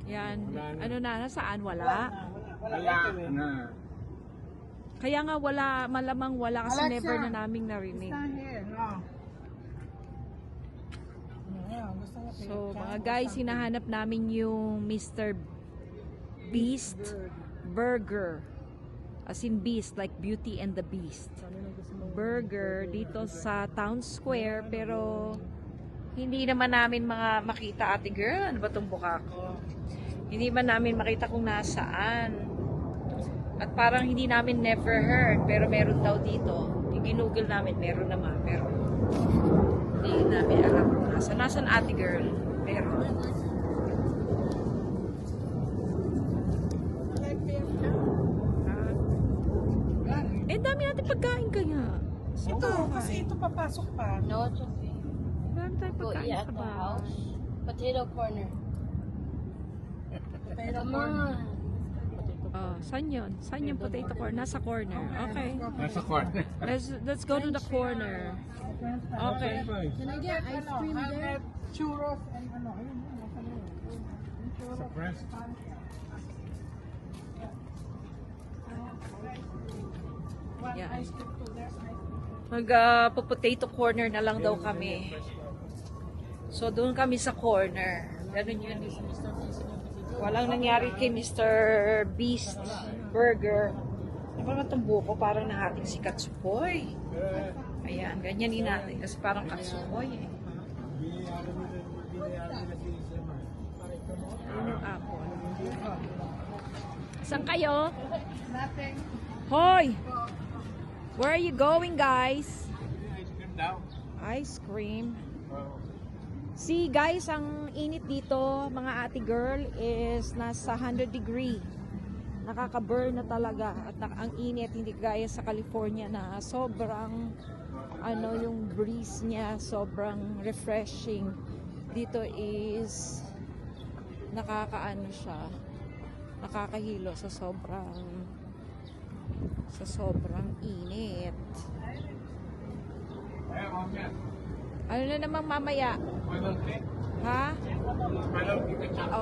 Yan. Ano na, nasaan? Wala? Wala na. Kaya nga wala, malamang wala kasi Alexa, never na naming narinig. Stand here. No. So, mga guys, hinahanap namin yung Mr. Beast Burger. As in Beast, like Beauty and the Beast. Burger dito sa Town Square, pero hindi naman namin makita, ate girl. Ano ba itong buka ko? Hindi man namin makita kung nasaan. At parang hindi namin never heard, pero meron daw dito. I-ginugol namin, meron naman, pero hindi namin alam kung nasaan ate girl. Meron. Dami natin pagkain kaya. Ito, kasi ito papasok pa. No, it's okay. Dami tayong Go pagkain eat sa at the bahay. house. Potato corner. Come on. Oh, saan yun? Saan yung potato corner? Nasa corner. Okay. Nasa corner. Let's go to the corner. Okay. Can I get ice cream I'll there? get churros and ano. Ayun, nasa loob. Churros. Sa press. One Yeah. ice cream too. There's ice cream. Mag-potato corner na lang daw kami. So, doon kami sa corner. Ganun yun. Walang nangyari kay Mr. Beast Burger. Ano ba itong buko? Parang nahating si Katsukoy. Ayan, ganyanin natin. Kasi parang Katsukoy eh. Ayun yung apple. Saan kayo? Nothing. Hoy! Where are you going, guys? Ice cream daw. Ice cream. Oh. See, guys, ang init dito, mga ate girl, is nasa 100 degree. Nakaka-burn na talaga. At ang init, hindi gaya sa California na sobrang, yung breeze niya, sobrang refreshing. Dito is, nakakahilo sa sobrang init. Ay, mamaya. Ano na namang mamaya? Walang cake. Ha? Walang cake at saka.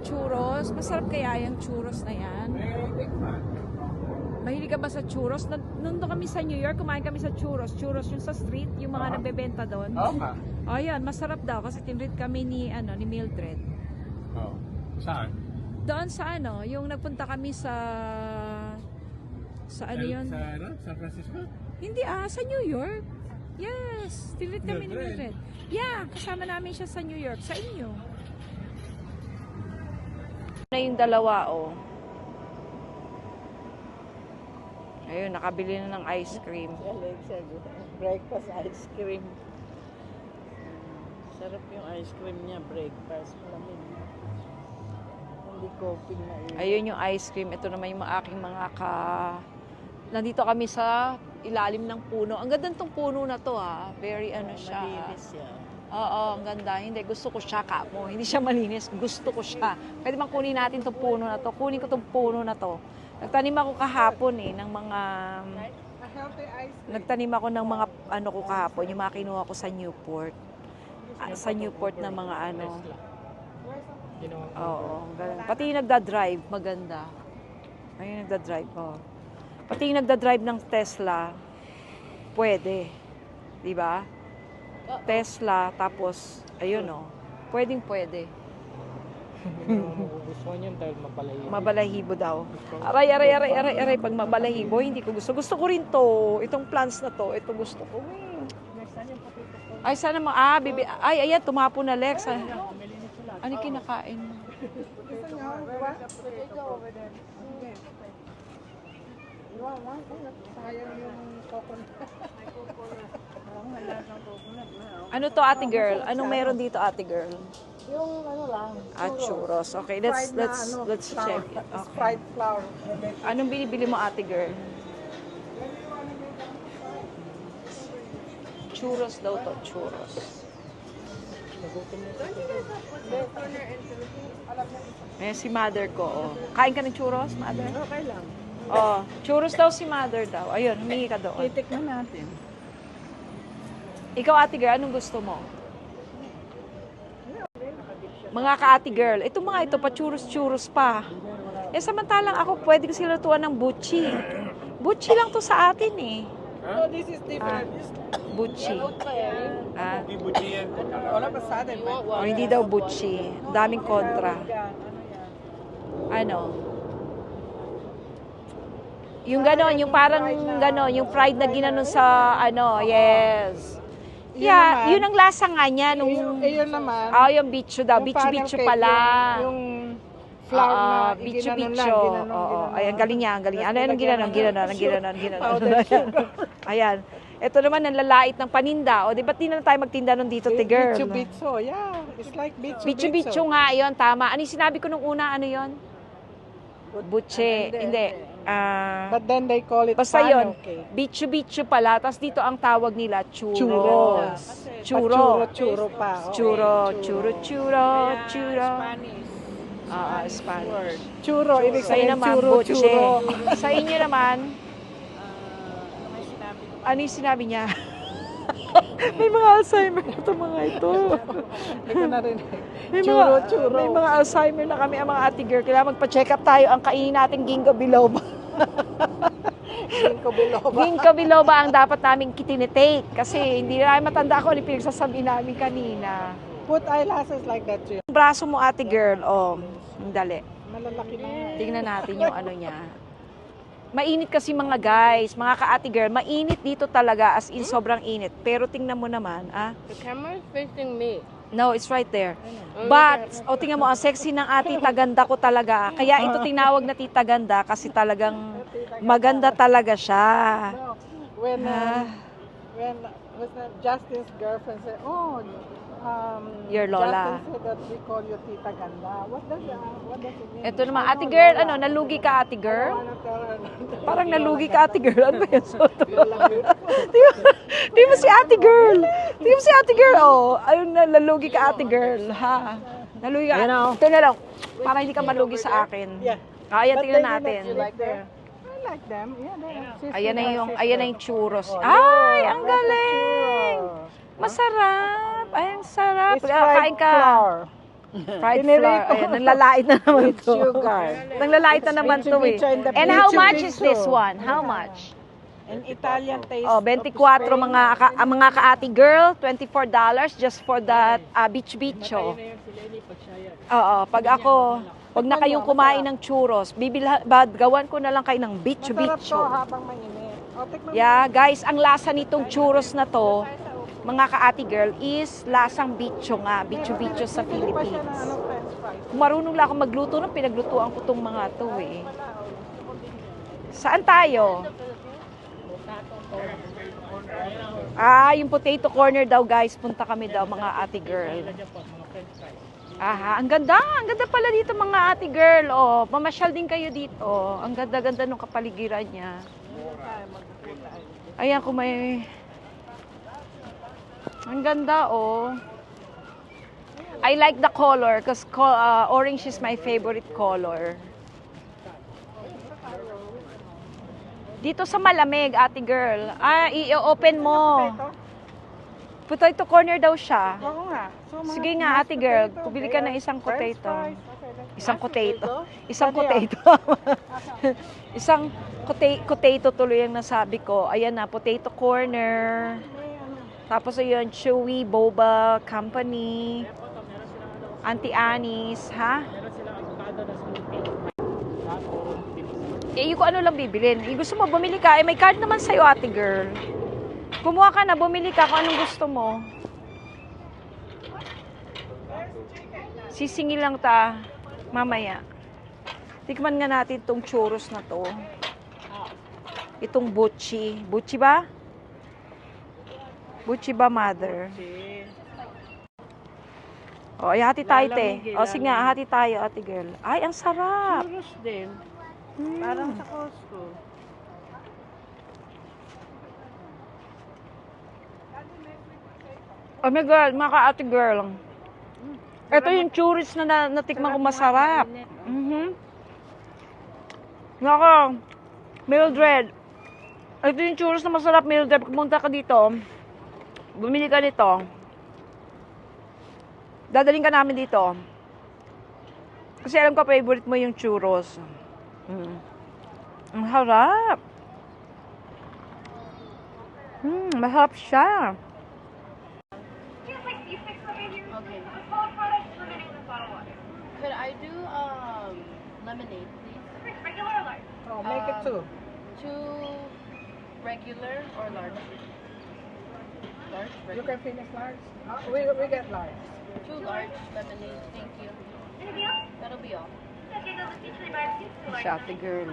Churros. Masarap kaya yung churros na yan? Mahilig ka ba sa churros? Nandun kami sa New York, kumain kami sa churros. Churros yung sa street, yung mga nabebenta doon. Oo ka. Oh, yan, masarap daw kasi tinreat kami ni Mildred. Oo. Saan? Doon sa yung nagpunta kami sa yun? Sa San Francisco? Hindi sa New York. Yes, tinreat kami ni Mildred. Yeah, kasama namin siya sa New York, sa inyo. Na yung dalawa, oh. Ayun, nakabili na ng ice cream. Alexa, breakfast ice cream. Sarap yung ice cream niya, breakfast. Malamig. Hindi coffee na yun. Ayun yung ice cream. Ito naman yung aking mga Nandito kami sa ilalim ng puno. Ang ganda tong puno na to, ha. Very siya. Malinis siya. Oo, ang ganda. Hindi, gusto ko siya, mo. Hindi siya malinis. Gusto ko siya. Pwede bang kunin natin tong puno na to? Kunin ko tong puno na to. Nagtanim ako kahapon ng mga... A healthy ice cream. Nagtanim ako ng mga ko kahapon. Yung mga kinuha ko sa Newport. Sa Newport na mga Oo, ganun. Pati yung nagda-drive, maganda. Ayun, nagda-drive, Pati yung nagda-drive ng Tesla, pwede. Diba? Tesla, tapos, ayun pwedeng-pwede. Gusto niya dahil mapalayo. Mabalahibo daw. Aray, pag mabalahibo, hindi ko gusto. Gusto ko rin to. Itong plants na to, ito gusto ko. Ay, sana bibi. Ay, ayan, tumapo na Lex. Ano kinakain mo? Gusto niya, diba? Sayang yung coconut. Ano to, ate girl? Anong meron dito, ate girl? Yung lang. Churros. Okay, let's check it. Okay. Fried flour. Anong binibili mo, ate girl? Churros daw to, churros. Ayan si mother ko, Kain ka ng churros, mother? Okay lang. Churros daw si mother daw. Ayun, humingi ka doon. Titikman natin. Ikaw, ate girl, anong gusto mo? Mga ka-ate girl. Ito mga ito, pa-churros-churros pa. Eh, samantalang ako, pwede ko sila tuwan ng butchi. Butchi lang to sa atin eh. No, this is different. Butchi. Ah, Hindi buti yan. Wala pa sa atin. o hindi daw butchi. Daming kontra. Ano? Yung ganon, yung parang ganon, yung fried na ginanon sa ano, yes. Yeah, yun ang lasa nga niya nung Yun naman. yung bicho daw, yung bicho-bicho parang pala. cake, yung flour na bicho-bicho. Ay, ang galing niya, ang galing niya. Ano yung ginanon? Ayan. Ito naman ang lalait ng paninda. O, di ba't di na tayo magtinda nun dito, te girl? Bicho-bicho, yeah. It's like bicho-bicho. Bicho-bicho nga, yun, tama. Ano yung sinabi ko nung una, ano yun? Butche. Hindi. But then they call it Basta yun, funnel cake. bicho-bicho pala. Tapos dito ang tawag nila, churros. Churro. Churro. Churro pa. Okay. Churro. Spanish. Spanish. Churro, ibig Sa'yo sabihin naman, churro, butche. churro. Sa inyo naman, ano yung sinabi niya? May mga Alzheimer na ito mga ito. Hindi ko narinig. Churro. May mga Alzheimer na kami ang mga ate girl. Kailangan magpa-check up tayo ang kainin natin ginkgo biloba. Ginkgo biloba. Ginkgo biloba ang dapat namin kitinitake. Kasi hindi na namin matanda ko ano yung pinagsasabi namin kanina. Put eyelashes like that, too. Yung braso mo ate girl, dali. Malalaki na yan. Tingnan natin yung ano niya. Mainit kasi mga guys, mga ka-ate girl, mainit dito talaga as in sobrang init. Pero tingnan mo naman, The camera is facing me. No, it's right there. But, tingnan mo, ang sexy ng tita ganda ko talaga. Kaya ito tinawag na tita ganda kasi talagang maganda talaga siya. No. When Justin's girlfriend said, Your lola. Justin said that we call you Tita Ganda. What does it mean? Ito naman, ate girl, nalugi ka ate I girl? wanna tell her. Parang nalugi ka ate girl. Ano ba yan? Di mo si ate girl. Di mo si ate girl. Ayun na, nalugi ka ate girl. Ha? Nalugi ka. Ito na lang. Para hindi ka malugi sa akin. Yeah. Ayan, But tingnan they natin. you like them? I like them. Yeah, Ayan na yung churros. Ay, ang galing! Masarap. Ay, ang sarap. It's Kain fried ka. flour. Fried flour. Ayan, nanglalait na naman With ito. sugar. Nanglalait na naman ito eh. Bicho-bicho in the And how much is bicho-bicho. this one? How much? An Italian taste. 24 mga ka-ate girl, $24 just for that bicho-bicho. Oo, pag ako, wag na kayong kumain ng churros. Gawan ko na lang kayo ng Masarap to bicho-bicho. habang mainit. Tikman mo. Yeah, guys, ang lasa nitong churros na to, mga ka-ate girl, is lasang bicho nga. Bicho-bicho sa Bibili pa siya ng Philippines. French fries. Kung marunong lang ako magluto, pinaglutuan ko tong mga to eh. Saan tayo? Yung potato corner daw guys, punta kami daw mga ate girl. Ang ganda pala dito mga ate girl. Mamasyal din kayo dito. Ang ganda-ganda ng kapaligiran niya. Ayan kung may... Ang ganda I like the color because orange is my favorite color. Dito sa malamig, ate girl. I-open mo. Potato corner daw siya. Oo nga. So, Sige nga, ate girl. Bili ka ng isang French potato. fries. Okay, Isang potato. Isang Ano yan? potato. Isang potato tuloy ang nasabi ko. Ayan na, potato corner. Tapos ayun, Chewy, Boba, Company, Auntie Annie's, ha? Yung kung ano lang bibilin. Yung gusto mo, bumili ka. May card naman sa'yo, ate girl. Kumuha ka na, bumili ka kung anong gusto mo. Sisingil lang ta, mamaya. Tikman nga natin itong churros na to. Itong butchi. Butchi ba? Butchi ba, mother? Ay, hati tayo, te. Sige nga, hati tayo, ate girl. Ay, ang sarap. Churros din. Parang sa Costco. Oh my God, mga ate girl. Ito yung churros na natikman ko masarap. Naka, Mildred. Ito yung churros na masarap, Mildred. Pag pumunta ka dito, bumili ka nito. Dadaling ka namin dito. Kasi alam ko, favorite mo yung churros. Ang harap. Masarap siya. Okay. Could I do lemonade, please? Oh, make it two. 2 regular or large? Large? You Regular. can finish large. We get large. 2 large lemonade, thank you. That'll be all. Si ate girl.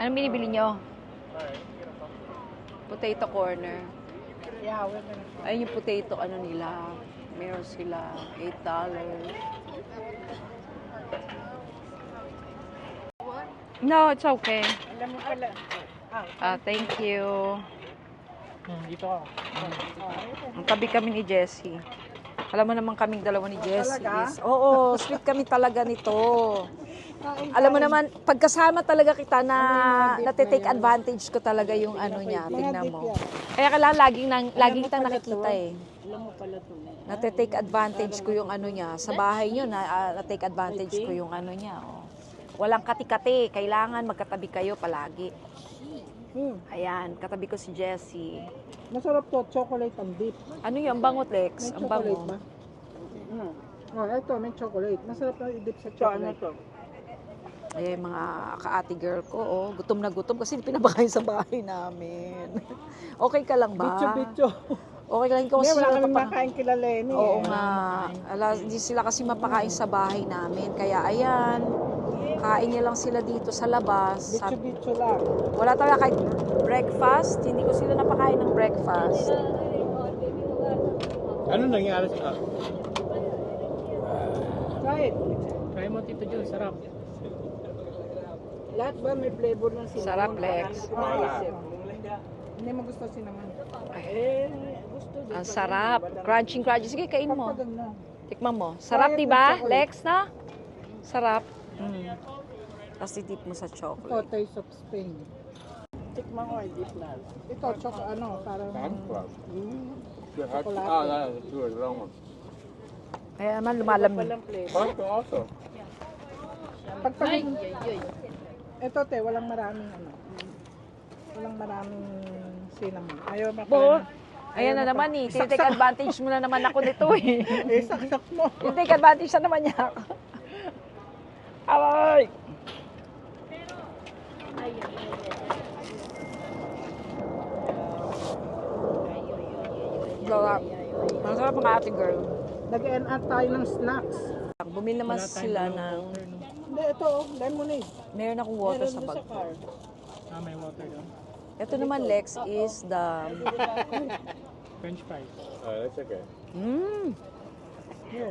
Anong binibili nyo? Potato corner. Yeah, we're gonna. Ayun yung potato, ano nila. Meron sila, $8. No, it's okay. Alam mo pala. Thank you. Dito ako. Ang tabi kami ni Jessie. Alam mo naman kaming dalawa ni Jessie. Talaga? Oo, sweet kami talaga nito. Alam mo naman, pagkasama talaga kita na nate-take advantage ko talaga yung ano niya. Tingnan mo. Kaya kailangan laging kitang nakikita eh. Alam mo pala ito. Nate-take advantage ko yung ano niya. Sa bahay niyo, na-take advantage ko yung ano niya. Oh. Walang kati-kati. Kailangan magkatabi kayo palagi. Ayan, katabi ko si Jessie. Masarap to, chocolate and dip. Ano yung bangot, Lex? May Ang chocolate bango. ba? Oh, ito, may chocolate. Masarap na i-dip sa chocolate. Ano to? Ay, mga ka-ate girl ko, oh, gutom na gutom kasi pinabakain sa bahay namin. Okay ka lang ba? Bicho-bicho. Okay ka lang ko Hindi, kasi wala kami mapapa- makain kila Lenny. Oo nga. Hindi sila kasi mapakain sa bahay namin. Kaya ayan, kain niya lang sila dito sa labas. Bicho-bicho lang. Wala talaga kahit breakfast. Hindi ko sila napakain ng breakfast. Ano nangyari sa... Try it. Try mo, Tito Jun, sarap. Lahat ba may flavor ng cinnamon? Sarap, Lex. Hindi mo gusto cinnamon. Gusto dito. Ang sarap. Crunching. Sige, kain mo. Pagpagod na. Tikman mo. Sarap, di ba, Lex, na? Sarap. Tapos itip mo sa Ito, chocolate. taste of Spain. Tikman ko ay dip na. Ito, parang... That's good. Long one. Kaya naman lumalamig. Walang flavor. Pasta also. Pagpagod. Ito, walang maraming Walang maraming cinnamon. Ayaw Bo, makain. ayan na naman eh. Tinitake advantage mo na naman ako nito eh. Saksak mo. Tinitake advantage na naman niya ako. Aray! Sarap. Masarap ang ate girl. Nag-NR tayo ng snacks. Bumili naman sila ng... Hindi, ito, lemonade. Meron akong water Meron sa doon bag. sa car. May water doon. Ito naman, Lex, is the... French fries. That's okay. Mmm!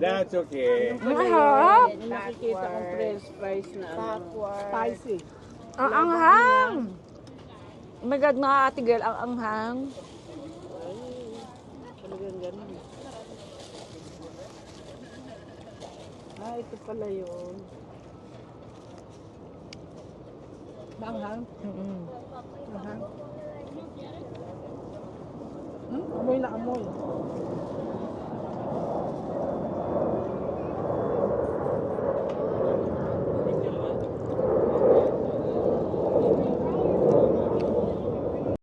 That's okay. Masarap! Nakikita kong french fries na spicy. Ang anghang! Oh my God, mga ate girl, ang anghang. Talagang ganun. Ito pala yun. Maanghang? Maanghang? Amoy na amoy.